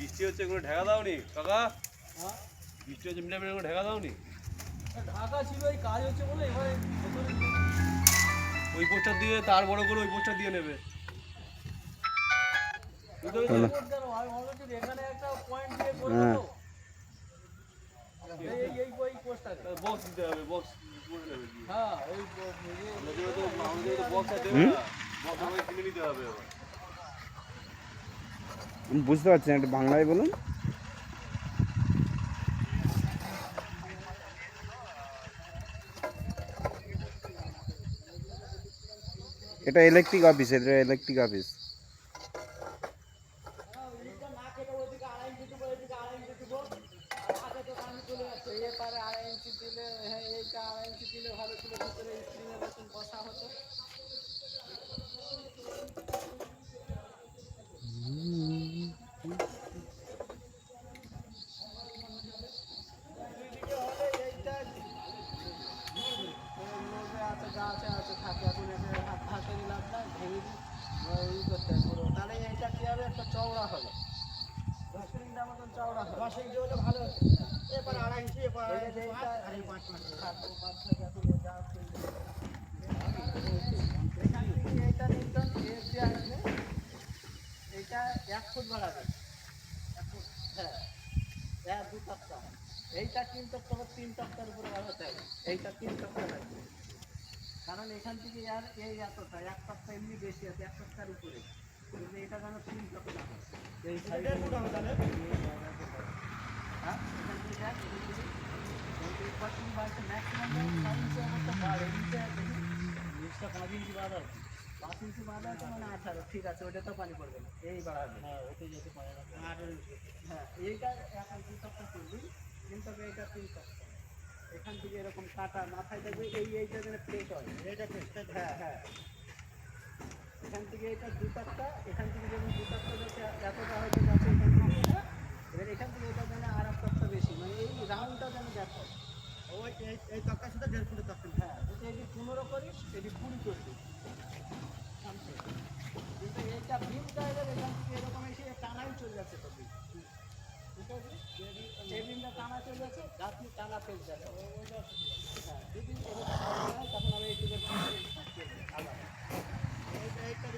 বৃষ্টি হচ্ছে এগুলো ঢাকা দাওনি কাকা? বৃষ্টি হচ্ছে মিলে এগুলো ঢাকা দাওনি? ঢাকা ছিল, এই কাজ হচ্ছে বলে এবারে ওই পোস্টার দিয়ে তার বড় করে ওই পোস্টার দিয়ে নেবে। এখানে একটা পয়েন্ট দিয়ে করে দেবো। এই পোস্টার বক্স দিতে হবে, বক্স করে নেবে। হ্যাঁ এই আমাদের তো বক্স দেবে না, বক্স আমাকে কিনে নিতে হবে আবার। আমি বুঝতে পারছি না, একটু বাংলায় বলুন। এটা ইলেকট্রিক অফিস, এটা ইলেকট্রিক অফিস। তাহলে এইটা কি হবে, একটা চওড়া হবে, 10 ইঞ্চির মতন চওড়া হবে। 10 ইঞ্চি হলে ভালো হতো। এবার 2.5 ইঞ্চি, এবার 5 এইটা নিউটন এইটা 1 ফুট বাড়াবে, 1 ফুট, হ্যাঁ 2 তক্তা। এইটা 3 তক্তা বা 3 তক্তার উপরে বাড়াতে হবে। এইটা 3 তক্তা লাগবে, কারণ এখান থেকে আর এই এতটা 1 তক্তা এমনি বেশি আছে, 1 তক্তার উপরে, কিন্তু এটা যেন 3 তক্তা হয়। এই সাইডে ফুট হবে তাহলে। হ্যাঁ এখান থেকে দেখ, এই পার্সেন্ট বাড়ছে, ম্যাক্সিমাম 4 ইঞ্চি অবস্থা বাড়ে। নিচটা 5 ইঞ্চি বাড়া আছে, 5 ইঞ্চি বাড়া আছে মানে 18, ঠিক আছে ওটা তো পানি পড়বে না, এই বাড়াবে। হ্যাঁ ওতে যেতে পারে না, 18 ইঞ্চি। হ্যাঁ এইটা 1 তক্তা করবি, কিন্তু এটা 3 তক্তা। এখান থেকে এরকম কাটা মাথায় দেখবে, এইটা যেন প্লেট হয়, এটা প্লেট। হ্যাঁ এখান থেকে এটা 2 তক্তা, এখান থেকে যেমন 2 তক্তা যাচ্ছে, এতটা হয়তো যাচ্ছে এখান থেকে এটা, এবার এখান থেকে এটা যেন 1 তক্তা বেশি, মানে এই রাউন্ডটা যেন দেখো। ওই এই তক্তা শুধু 1.5 ফুটের তক্তা। হ্যাঁ যদি এটি 15 করিস, এটি 20 করবি, কিন্তু এইটা বিমটা এবার এখান থেকে এরকম এসে টানাই চলে যাচ্ছে তো, এই বিমটা টানা চলে যাচ্ছে, গাছটি টানা ফেল যাচ্ছে। হ্যাঁ যদি এরকম হয় তখন আমি একটু আলাদা এইটা